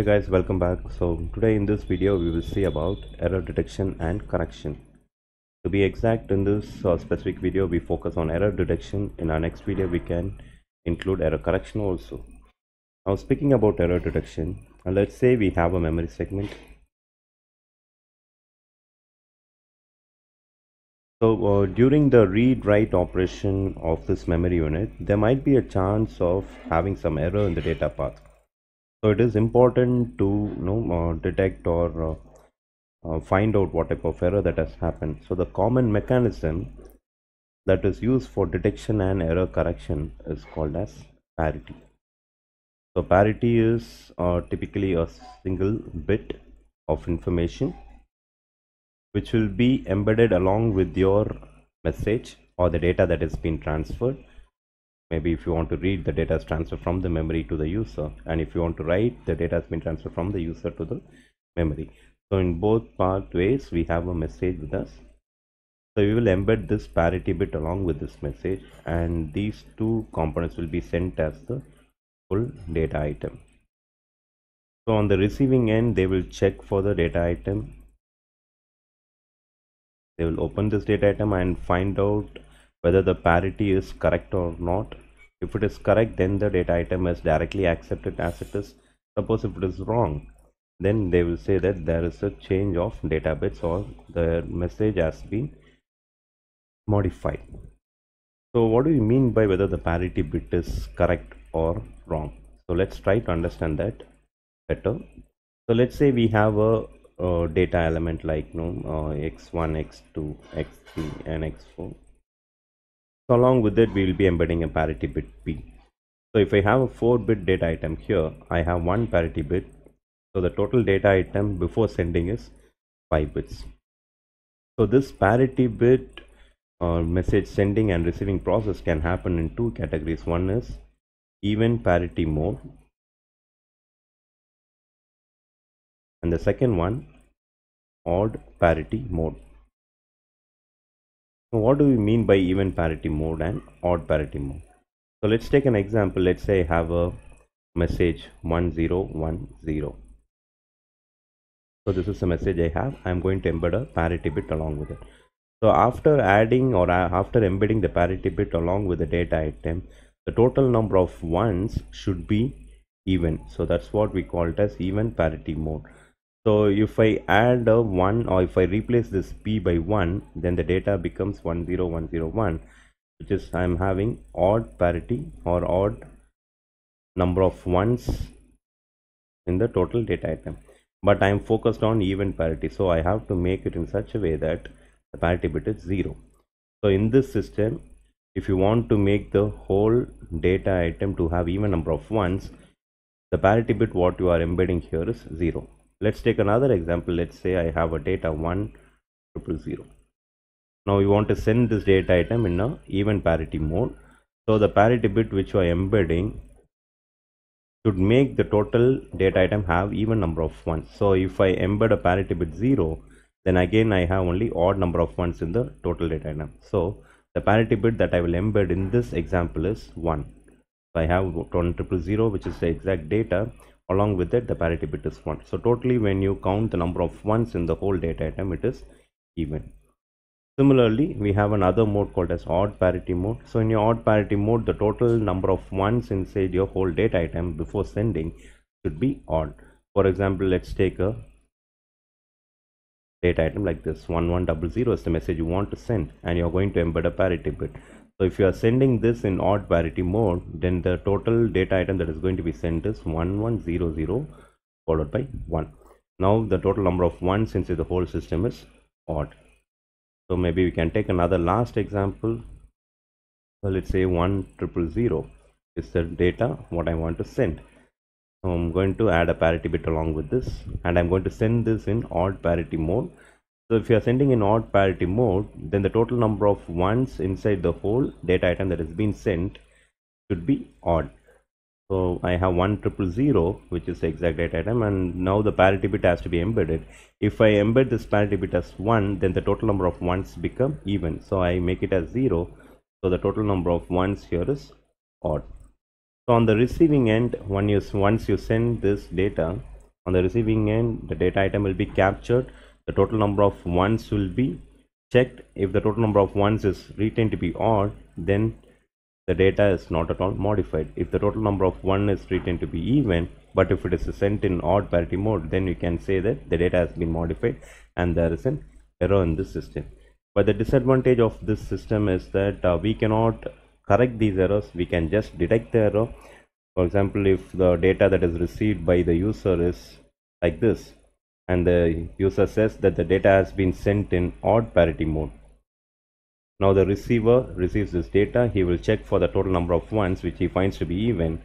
Hey guys, welcome back. So today in this video we will see about error detection and correction. To be exact, in this specific video we focus on error detection. In our next video we can include error correction also. Now speaking about error detection, let's say we have a memory segment. So during the read-write operation of this memory unit, there might be a chance of having some error in the data path. So it is important to detect or find out what type of error that has happened. So the common mechanism that is used for detection and error correction is called as parity. So parity is typically a single bit of information which will be embedded along with your message or the data that is being transferred. Maybe if you want to read, the data is transferred from the memory to the user, and if you want to write, the data has been transferred from the user to the memory. So in both pathways we have a message with us. So we will embed this parity bit along with this message, and these two components will be sent as the full data item. So on the receiving end, they will check for the data item. They will open this data item and find out whether the parity is correct or not. If it is correct, then the data item is directly accepted as it is. Suppose if it is wrong, then they will say that there is a change of data bits or the message has been modified. So what do you mean by whether the parity bit is correct or wrong? So let's try to understand that better. So let's say we have a data element like x1, x2, x3 and x4. So along with it we will be embedding a parity bit p. So if I have a 4-bit data item here, I have one parity bit. So the total data item before sending is 5 bits. So this parity bit message sending and receiving process can happen in two categories. One is even parity mode, and the second one odd parity mode. So what do we mean by even parity mode and odd parity mode? So let's take an example. Let's say I have a message 1010. So this is the message I have. I'm going to embed a parity bit along with it. So after adding or after embedding the parity bit along with the data item, the total number of ones should be even. So that's what we call it as even parity mode. So if I add a 1 or if I replace this p by 1, then the data becomes 10101, which is I'm having odd parity or odd number of ones in the total data item. But I'm focused on even parity, so I have to make it in such a way that the parity bit is 0. So in this system, if you want to make the whole data item to have even number of ones, the parity bit what you are embedding here is 0. Let's take another example. Let's say I have a data 1000. Now you want to send this data item in a even parity mode. So the parity bit which you are embedding should make the total data item have even number of ones. So if I embed a parity bit 0, then again I have only odd number of ones in the total data item. So the parity bit that I will embed in this example is 1. So I have 1000, which is the exact data. Along with it, the parity bit is 1. So totally when you count the number of ones in the whole data item, it is even. Similarly, we have another mode called as odd parity mode. So in your odd parity mode, the total number of ones inside your whole data item before sending should be odd. For example, let's take a data item like this. 1100 is the message you want to send, and you're going to embed a parity bit. So if you are sending this in odd parity mode, then the total data item that is going to be sent is 1100 followed by 1. Now the total number of ones inside the whole system is odd. So maybe we can take another last example. So let's say 1000 is the data what I want to send. So I'm going to add a parity bit along with this, and I'm going to send this in odd parity mode. So if you are sending in odd parity mode, then the total number of ones inside the whole data item that is being sent should be odd. So I have 1000, which is the exact data item, and now the parity bit has to be embedded. If I embed this parity bit as 1, then the total number of ones become even. So I make it as 0. So the total number of ones here is odd. So on the receiving end, once you send this data, On the receiving end, the data item will be captured. The total number of ones will be checked. If the total number of ones is retained to be odd, then the data is not at all modified. If the total number of 1 is retained to be even, but if it is sent in odd parity mode, then you can say that the data has been modified and there is an error in this system. But the disadvantage of this system is that we cannot correct these errors. We can just detect the error. For example, if the data that is received by the user is like this, and the user says that the data has been sent in odd parity mode. Now the receiver receives this data. He will check for the total number of ones which he finds to be even,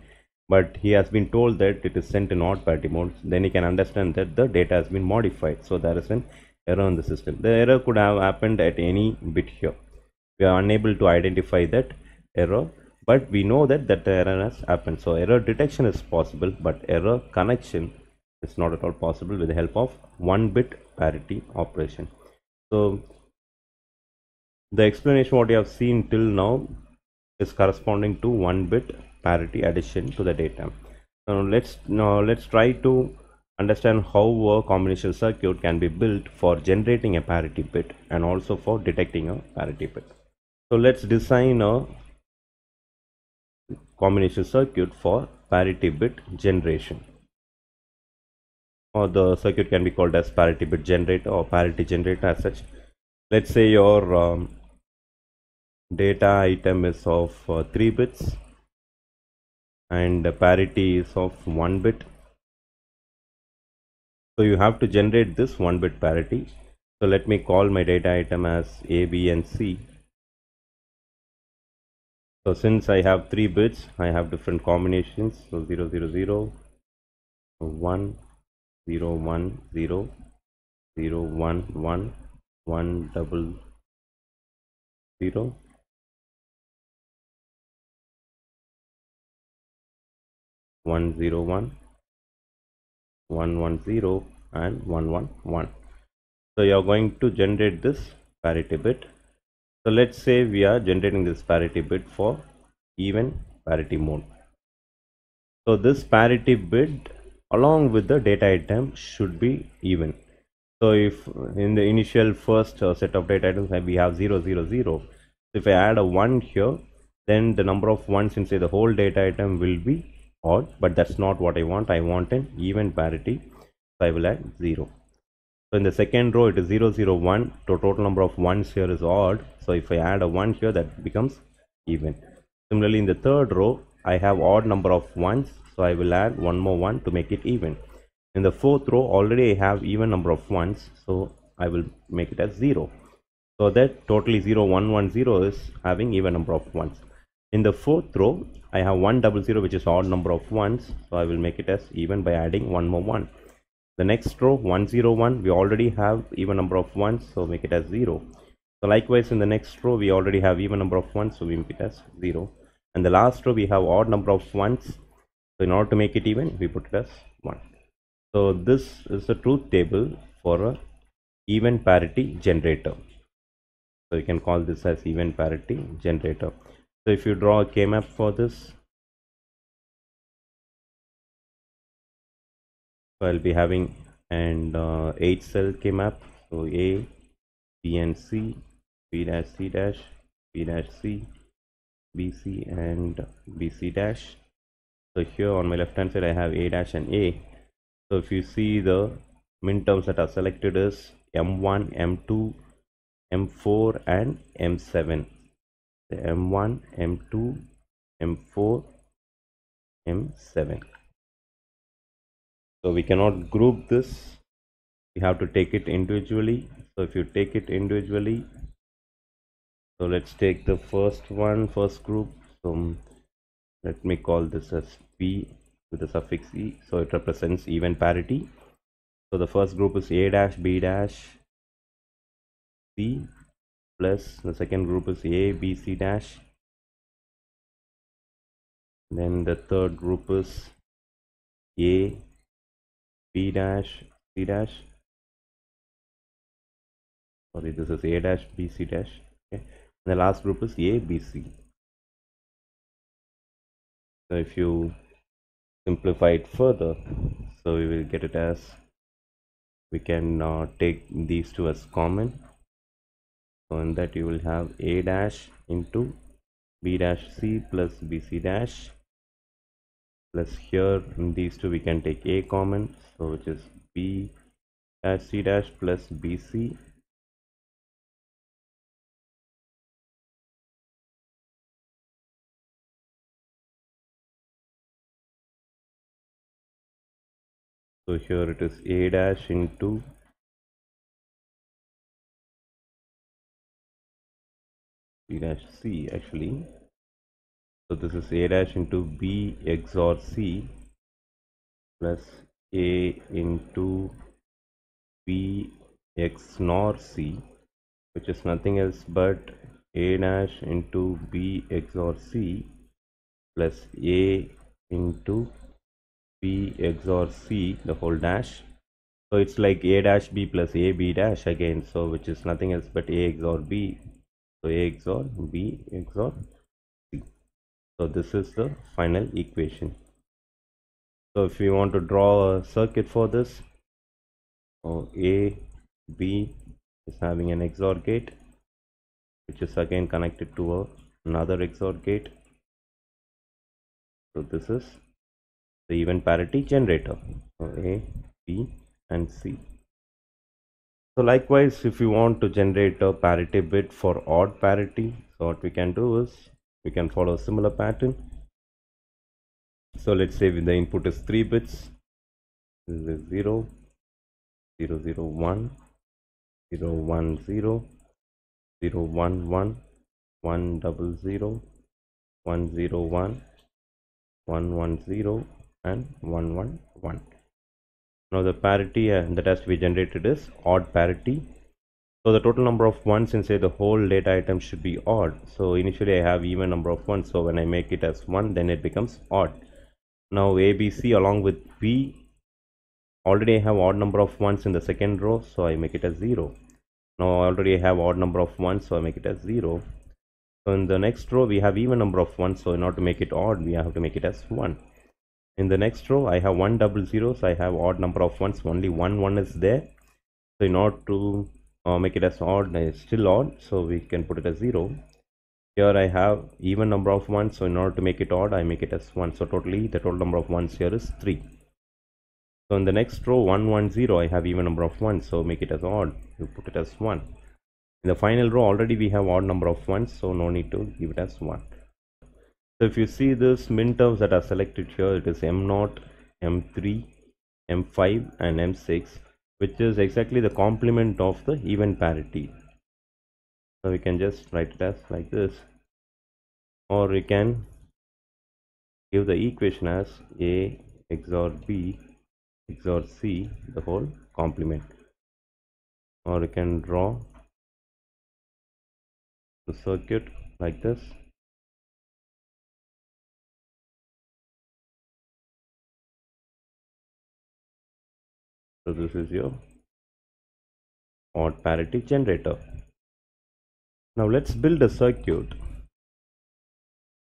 but he has been told that it is sent in odd parity mode. Then he can understand that the data has been modified. So there is an error in the system. The error could have happened at any bit here. We are unable to identify that error, but we know that the error has happened. So error detection is possible, but error connection is not at all possible with the help of 1-bit parity operation. So the explanation what you have seen till now is corresponding to 1-bit parity addition to the data. Now let's try to understand how a combinational circuit can be built for generating a parity bit and also for detecting a parity bit. So let's design a combinational circuit for parity bit generation. Or the circuit can be called as parity bit generator or parity generator as such. Let's say your data item is of 3 bits and the parity is of 1 bit. So you have to generate this 1-bit parity. So let me call my data item as A, B and C. So since I have 3 bits, I have different combinations. So 0, 0, 0, 1, 0, 1, 0, 0, 1, 1, 1, double 0, 1, 0, 1, 1, 1, 0 and 1, 1, 1. So you are going to generate this parity bit. So let's say we are generating this parity bit for even parity mode. So this parity bit along with the data item should be even. So if in the initial first set of data items we have 0, 0, 0. So if I add a 1 here, then the number of ones inside the whole data item will be odd, but that's not what I want. I want an even parity. So I will add 0. So in the second row it is 0, 0, 1. The total number of ones here is odd. So if I add a 1 here, that becomes even. Similarly in the third row I have odd number of ones. So I will add one more 1 to make it even. In the fourth row already I have even number of ones. So I will make it as 0. So that totally 0, 1, 1, 0 is having even number of ones. In the fourth row I have 1, double 0 which is odd number of ones. So I will make it as even by adding one more 1. The next row 1, 0, 1 we already have even number of ones, so make it as 0. So likewise in the next row we already have even number of ones, so we make it as 0. And the last row we have odd number of ones, so in order to make it even we put it as 1. So this is the truth table for a even parity generator. So you can call this as even parity generator. So if you draw a K-map for this, so I'll be having an 8 cell K-map. So A, B and C, B dash C dash, B dash C, BC and BC dash. So here on my left hand side I have A dash and A. So if you see the minterms that are selected is M1, M2, M4 and M7. The M1, M2, M4, M7. So we cannot group this, we have to take it individually. So if you take it individually, so let's take the first group. So let me call this as P with the suffix E, so it represents even parity. So the first group is A dash, B dash, C, plus the second group is A, B, C dash. Then the third group is A, B dash, C dash. Sorry, this is A dash, B, C dash. Okay. And the last group is A, B, C. So if you simplify it further, So we will get it as, we can take these two as common. So in that you will have a dash into b dash c plus bc dash, plus here in these two we can take a common, so which is b dash c dash plus bc, so here it is a dash into b dash c actually. So this is a dash into b XOR c plus a into b XNOR c, which is nothing else but a dash into b XOR c plus a into b XOR c the whole dash. So it's like a dash b plus a b dash again, so which is nothing else but a XOR b. So a XOR b XOR c. So this is the final equation. So if we want to draw a circuit for this, so a b is having an XOR gate, which is again connected to another XOR gate. So this is the even parity generator. So a, b and c. So likewise, if you want to generate a parity bit for odd parity, so what we can do is we can follow a similar pattern. So let's say the input is 3 bits. This is 0, 0, 0, 1, 0, 1, 0, 0, 1, 1, 1, 0, 0, 1, 0, 1, 1, 1, 0 and 1, 1, 1. Now the parity that has to be generated is odd parity. So the total number of ones inside the whole data item should be odd. So initially I have even number of ones, so when I make it as 1, then it becomes odd. Now ABC along with B, already I have odd number of ones in the second row, so I make it as 0. Now already I have odd number of ones, so I make it as 0. So in the next row we have even number of ones, so in order to make it odd, we have to make it as 1. In the next row I have 1 double 0, so I have odd number of ones, only 1 1 is there. So in order to make it as odd, it's still odd, so we can put it as 0. Here I have even number of ones, so in order to make it odd, I make it as 1. So totally the total number of ones here is 3. So in the next row 1 1 0, I have even number of ones, so make it as odd, you put it as 1. In the final row already we have odd number of ones, so no need to give it as 1. So if you see this minterms that are selected here, it is M0, M3, M5 and M6, which is exactly the complement of the even parity. So we can just write it as like this, or we can give the equation as A XOR B XOR C the whole complement, or we can draw the circuit like this. So this is your odd parity generator. Now let's build a circuit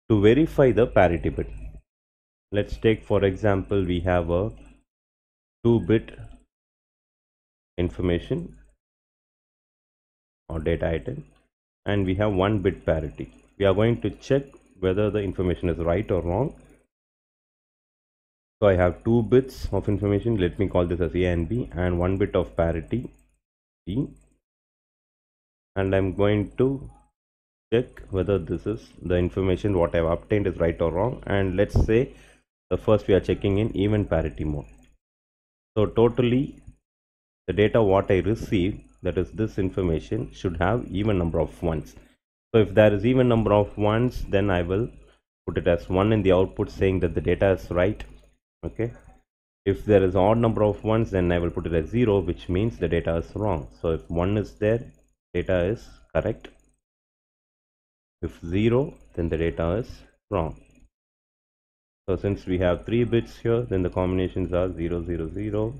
to verify the parity bit. Let's take for example we have a 2-bit information or data item and we have 1-bit parity. We are going to check whether the information is right or wrong. So I have 2 bits of information, let me call this as A and B, and 1 bit of parity B, and I'm going to check whether this is the information what I've obtained is right or wrong. And let's say the first we are checking in even parity mode. So totally the data what I receive, that is this information, should have even number of ones. So if there is even number of ones, then I will put it as 1 in the output saying that the data is right. Okay, if there is odd number of ones, then I will put it as 0, which means the data is wrong. So if 1 is there, data is correct. If 0, then the data is wrong. So since we have 3 bits here, then the combinations are 0 0 0,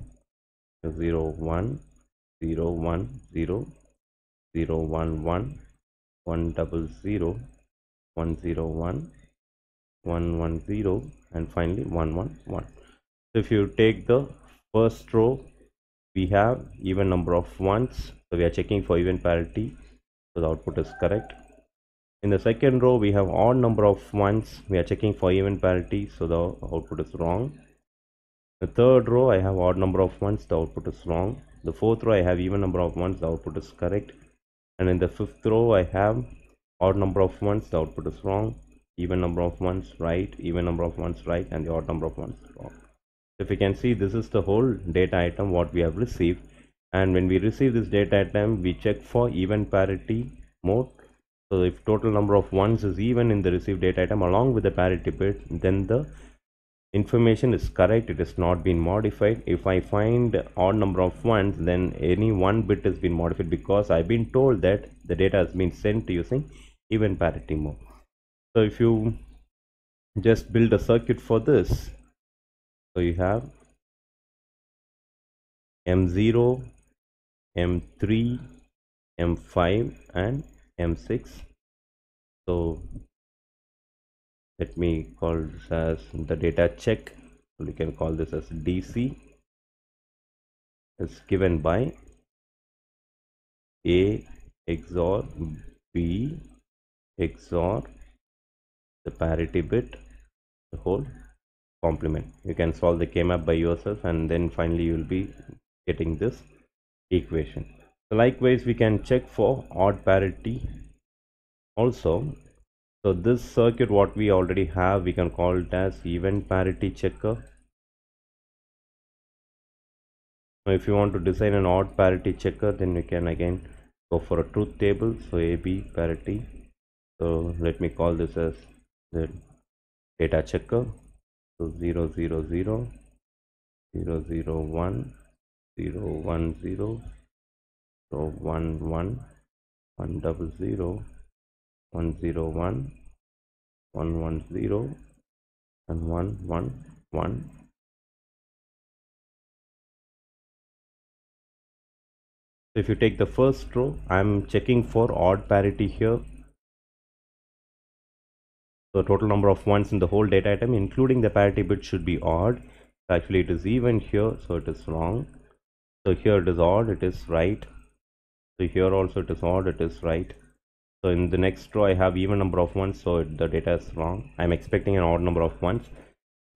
0 1, 0 1 0, 0 1 1, 1 double 0, 1 0 1, 1 1 0, and finally 1 1 1. So if you take the first row, we have even number of ones, so we are checking for even parity, so the output is correct. In the second row, we have odd number of ones, we are checking for even parity, so the output is wrong. The third row, I have odd number of ones, the output is wrong. The fourth row, I have even number of ones, the output is correct. And in the fifth row, I have odd number of ones, the output is wrong. Even number of ones, right. Even number of ones, right. And the odd number of ones, wrong. If you can see, this is the whole data item what we have received. And when we receive this data item, we check for even parity mode. So if total number of ones is even in the received data item along with the parity bit, then the information is correct, it has not been modified. If I find odd number of ones, then any one bit has been modified because I've been told that the data has been sent using even parity mode. So if you just build a circuit for this, so you have M0, M3, M5 and M6. So let me call this as the data check. So we can call this as DC. Is given by A XOR B XOR the parity bit, the whole complement. You can solve the K-map by yourself, and then finally you will be getting this equation. So likewise, we can check for odd parity also. So this circuit what we already have, we can call it as even parity checker. Now if you want to design an odd parity checker, then we can again go for a truth table. So AB parity. So let me call this as the data checker. So 0 0 0 0 0 1 0 1 0 0 1 1 1 double 0 1 0 1 1 1 0 and 1 1 1. So if you take the first row, I'm checking for odd parity here. So total number of ones in the whole data item including the parity bit should be odd. Actually it is even here, so it is wrong. So here it is odd, it is right. So here also it is odd, it is right. So in the next row I have even number of ones, so the data is wrong. I'm expecting an odd number of ones.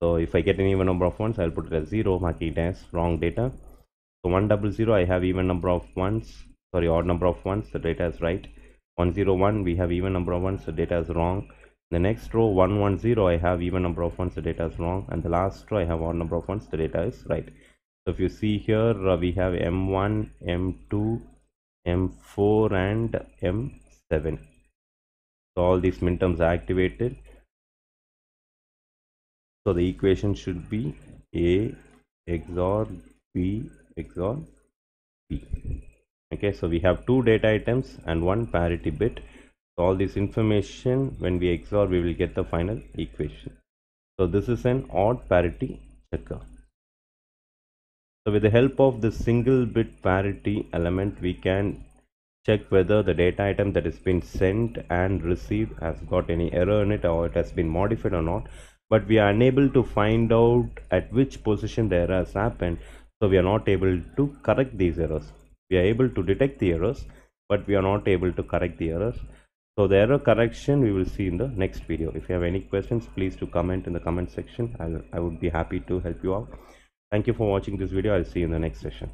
So if I get an even number of ones, I'll put it as 0, marking it as wrong data. So 100, I have even number of ones, sorry, odd number of ones, the data is right. 101, we have even number of ones, the data is wrong. The next row 110, I have even number of ones, the data is wrong. And the last row I have odd number of ones, the data is right. So if you see here, we have M1, M2, M4 and M7. So all these minterms are activated. So the equation should be A XOR B XOR B. Okay, so we have two data items and one parity bit. So all this information, when we XOR, we will get the final equation. So this is an odd parity checker. So with the help of the single bit parity element, we can check whether the data item that has been sent and received has got any error in it or it has been modified or not. But we are unable to find out at which position the error has happened. So we are not able to correct these errors. We are able to detect the errors, but we are not able to correct the errors. So the error correction we will see in the next video. If you have any questions, please do comment in the comment section. I would be happy to help you out. Thank you for watching this video. I'll see you in the next session.